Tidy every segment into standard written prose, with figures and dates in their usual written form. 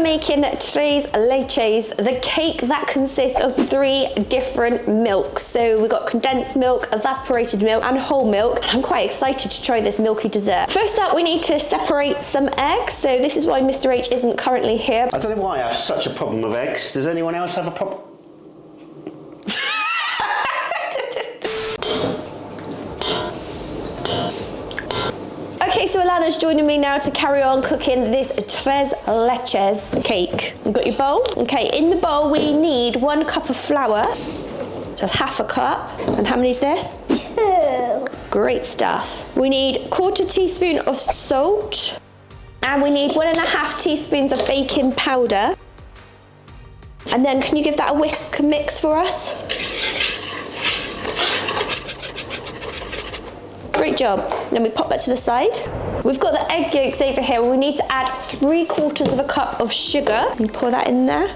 making tres leches, the cake that consists of 3 different milks. So we've got condensed milk, evaporated milk, and whole milk. And I'm quite excited to try this milky dessert. First up, we need to separate some eggs. So this is why Mr. H isn't currently here. I don't know why I have such a problem with eggs. Does anyone else have a problem? Okay, so Alana's joining me now to carry on cooking this Tres Leches cake. You've got your bowl? Okay, in the bowl we need 1 cup of flour. So that's half a cup. And how many is this? 2. Great stuff. We need 1/4 teaspoon of salt. And we need 1.5 teaspoons of baking powder. And then can you give that a whisk mix for us? Great job. Then we pop that to the side. We've got the egg yolks over here. We need to add 3/4 of a cup of sugar. And pour that in there.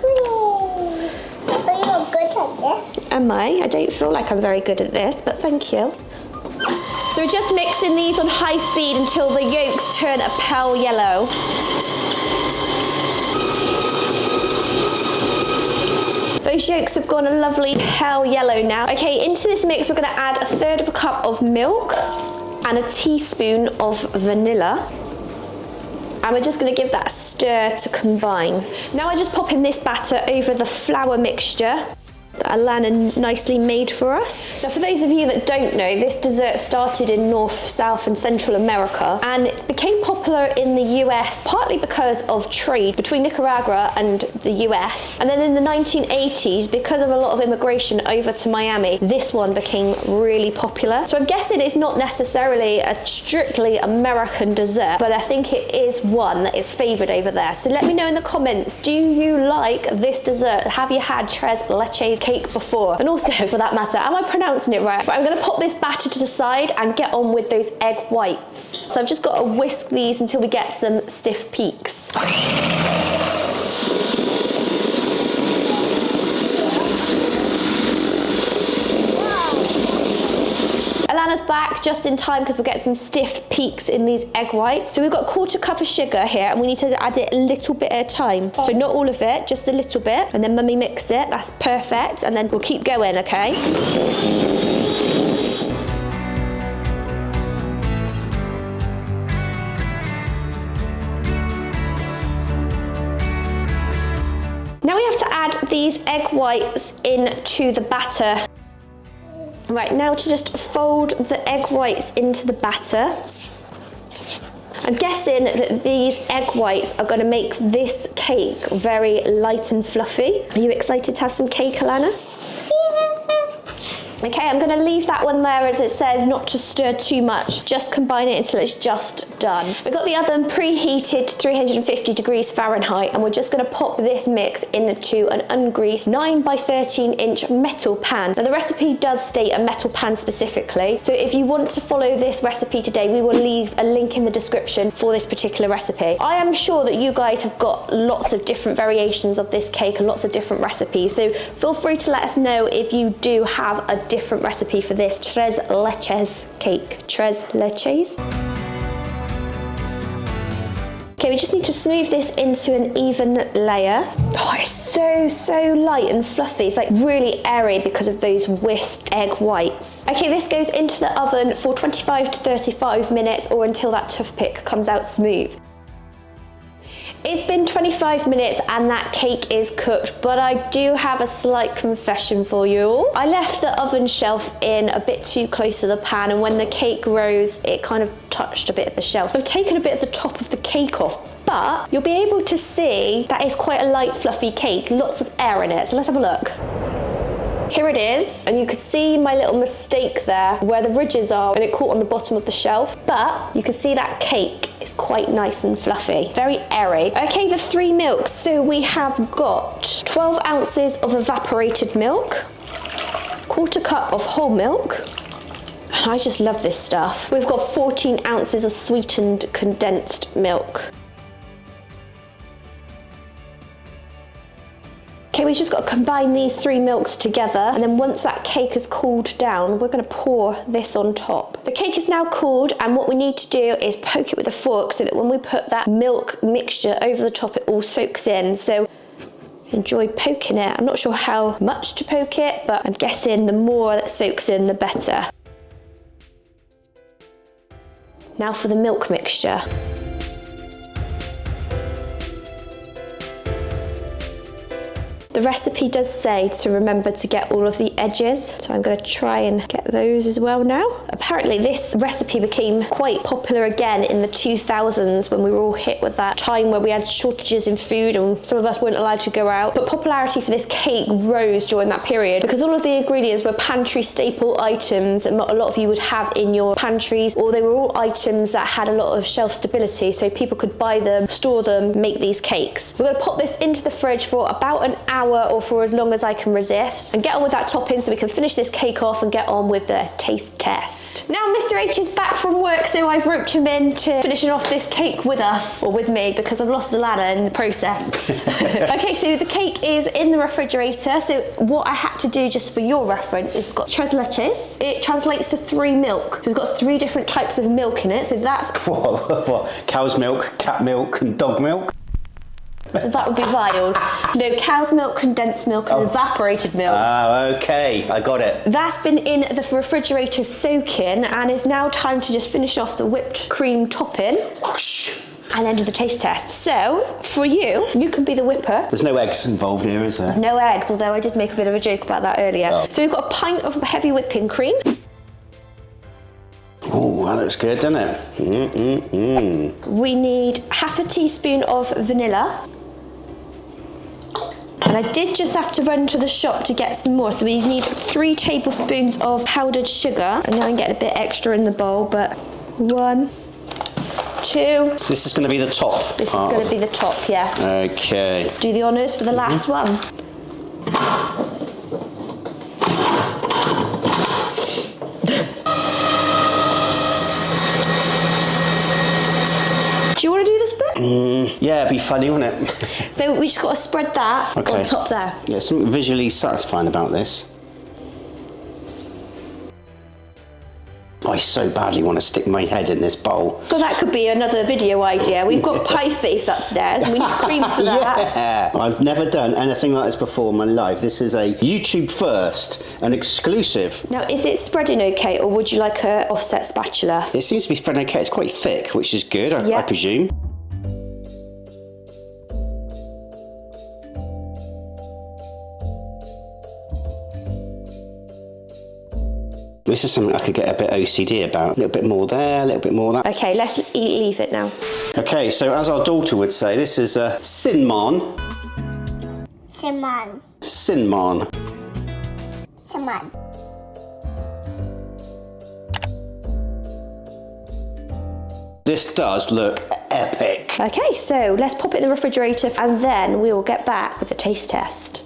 But you're good at this. Am I? I don't feel like I'm very good at this, but thank you. So we're just mixing these on high speed until the yolks turn a pale yellow. Those yolks have gone a lovely pale yellow now. Okay, into this mix we're going to add 1/3 of a cup of milk and a teaspoon of vanilla. And we're just going to give that a stir to combine. Now I just pop in this batter over the flour mixture that Alana nicely made for us. Now for those of you that don't know, this dessert started in North, South and Central America and it became popular in the US partly because of trade between Nicaragua and the US. And then in the 1980s, because of a lot of immigration over to Miami, this one became really popular. So I'm guessing it's not necessarily a strictly American dessert, but I think it is one that is favoured over there. So let me know in the comments, do you like this dessert? Have you had Tres Leches cake before? And also, for that matter, am I pronouncing it right? But I'm going to pop this batter to the side and get on with those egg whites. So I've just got to whisk these until we get some stiff peaks. Alana's back just in time because we're getting some stiff peaks in these egg whites. So we've got 1/4 cup of sugar here and we need to add it a little bit at a time. So not all of it, just a little bit. And then mummy mix it, that's perfect. And then we'll keep going, okay? Now we have to add these egg whites into the batter. Right, now to just fold the egg whites into the batter. I'm guessing that these egg whites are going to make this cake very light and fluffy. Are you excited to have some cake, Alana? Okay, I'm going to leave that one there as it says not to stir too much. Just combine it until it's just done. We've got the oven preheated to 350 degrees Fahrenheit and we're just going to pop this mix into an ungreased 9 by 13 inch metal pan. Now the recipe does state a metal pan specifically, so if you want to follow this recipe today, we will leave a link in the description for this particular recipe. I am sure that you guys have got lots of different variations of this cake and lots of different recipes, so feel free to let us know if you do have a different recipe for this Tres Leches cake. Tres Leches. Okay, we just need to smooth this into an even layer. Oh, it's so light and fluffy. It's like really airy because of those whisked egg whites. Okay, this goes into the oven for 25 to 35 minutes or until that toothpick comes out smooth. It's been 25 minutes and that cake is cooked, but I do have a slight confession for you. I left the oven shelf in a bit too close to the pan, and when the cake rose, it kind of touched a bit of the shelf. So I've taken a bit of the top of the cake off, but you'll be able to see that it's quite a light, fluffy cake, lots of air in it. So let's have a look. Here it is, and you could see my little mistake there where the ridges are and it caught on the bottom of the shelf, but you can see that cake is quite nice and fluffy, very airy. Okay, the 3 milks. So we have got 12 ounces of evaporated milk, 1/4 cup of whole milk, and I just love this stuff. We've got 14 ounces of sweetened condensed milk. Okay, we've just got to combine these 3 milks together, and then once that cake has cooled down, we're going to pour this on top. The cake is now cooled, and what we need to do is poke it with a fork so that when we put that milk mixture over the top, it all soaks in. So enjoy poking it. I'm not sure how much to poke it, but I'm guessing the more that soaks in, the better. Now for the milk mixture. The recipe does say to remember to get all of the edges, so I'm going to try and get those as well now. Apparently this recipe became quite popular again in the 2000s when we were all hit with that time where we had shortages in food and some of us weren't allowed to go out. But popularity for this cake rose during that period because all of the ingredients were pantry staple items that a lot of you would have in your pantries, or they were all items that had a lot of shelf stability so people could buy them, store them, make these cakes. We're going to pop this into the fridge for about an hour or for as long as I can resist and get on with that topping so we can finish this cake off and get on with the taste test. Now Mr. H is back from work, so I've roped him in to finishing off this cake with us, or with me, because I've lost a ladder in the process. Okay, so the cake is in the refrigerator. So what I had to do, just for your reference, is it's got Tres Leches. It translates to 3 milk. So we've got 3 different types of milk in it. So that's... What? Cow's milk, cat milk and dog milk? That would be vile. No, cow's milk, condensed milk, and evaporated milk. Ah, okay, I got it. That's been in the refrigerator soaking, and it's now time to just finish off the whipped cream topping. Whoosh. And then do the taste test. So, for you can be the whipper. There's no eggs involved here, is there? No eggs, although I did make a bit of a joke about that earlier. Oh. So we've got a pint of heavy whipping cream. Oh, that looks good, doesn't it? We need half a teaspoon of vanilla. And I did just have to run to the shop to get some more, so we need 3 tablespoons of powdered sugar. I know I'm getting a bit extra in the bowl, but 1, 2. So this is going to be the top. This is going to be the top, yeah. Okay. Do the honours for the last one. Do you want to do this bit? Yeah, it'd be funny, wouldn't it? So we just got to spread that on top there. Yeah, something visually satisfying about this. I so badly want to stick my head in this bowl. So that could be another video idea. We've got pie face upstairs and we need cream for that. Yeah, I've never done anything like this before in my life. This is a YouTube first, an exclusive. Now, is it spreading okay, or would you like a offset spatula? It seems to be spreading okay. It's quite thick, which is good, I presume. This is something I could get a bit OCD about. A little bit more there, a little bit more that. Okay, let's leave it now. Okay, so as our daughter would say, this is a cinnamon. Simon. Cinnamon. Simon. This does look epic. Okay, so let's pop it in the refrigerator and then we will get back with the taste test.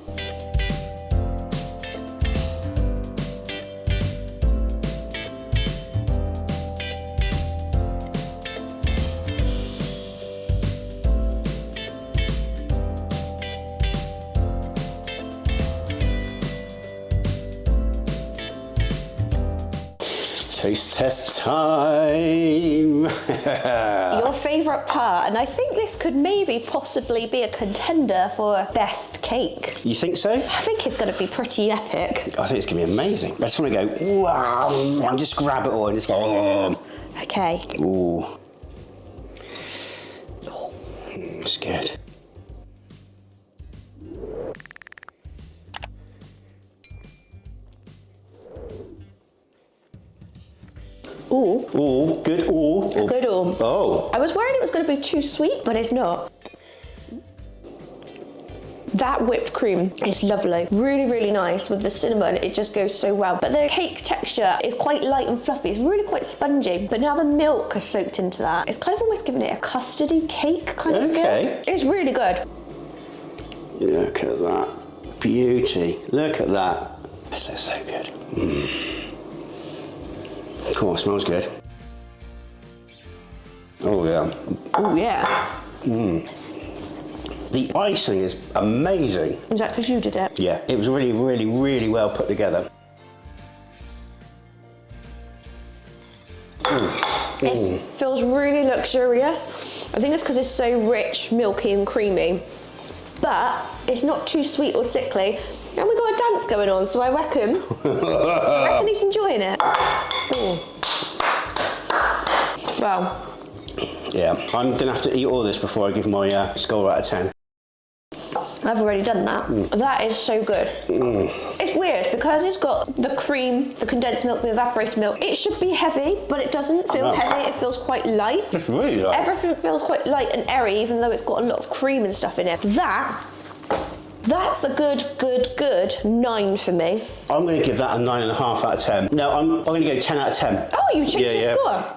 Taste test time. Your favourite part, and I think this could maybe possibly be a contender for best cake. You think so? I think it's going to be pretty epic. I think it's going to be amazing. I just want to go, wow, and just grab it all and just go, oh. Okay. Ooh. It's good. Ooh. Ooh, good ooh. A good ooh. Oh. I was worried it was going to be too sweet, but it's not. That whipped cream is lovely. Really, really nice with the cinnamon. It just goes so well. But the cake texture is quite light and fluffy. It's really quite spongy. But now the milk has soaked into that. It's kind of almost giving it a custardy cake kind of feel. It's really good. Look at that. Beauty. Look at that. This looks so good. Cool, smells good. Oh yeah. Oh yeah. The icing is amazing. Is that because you did it? Yeah, it was really, really, really well put together. It feels really luxurious. I think it's because it's so rich, milky and creamy. But it's not too sweet or sickly. And we got a dance going on, so I reckon he's enjoying it. Well. Yeah, I'm gonna have to eat all this before I give my score out of 10. I've already done that. That is so good. It's weird because it's got the cream, the condensed milk, the evaporated milk. It should be heavy, but it doesn't feel heavy. It feels quite light. It's really light. Everything feels quite light and airy, even though it's got a lot of cream and stuff in it. That's a good 9 for me. I'm going to give that a 9.5 out of 10. No, I'm going to go 10 out of 10. Oh, you changed your score.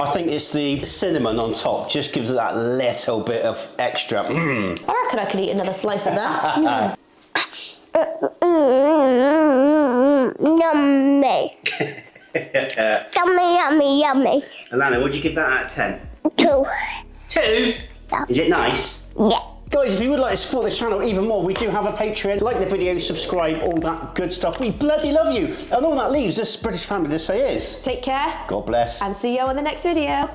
I think it's the cinnamon on top just gives it that little bit of extra. I reckon I could eat another slice of that. Yummy. Yummy. Alana, would you give that out of 10? 2. 2? Yeah. Is it nice? Yeah. Guys, if you would like to support the channel even more, we do have a Patreon. Like the video, subscribe, all that good stuff. We bloody love you. And all that leaves us British family to say is... Take care. God bless. And see you on the next video.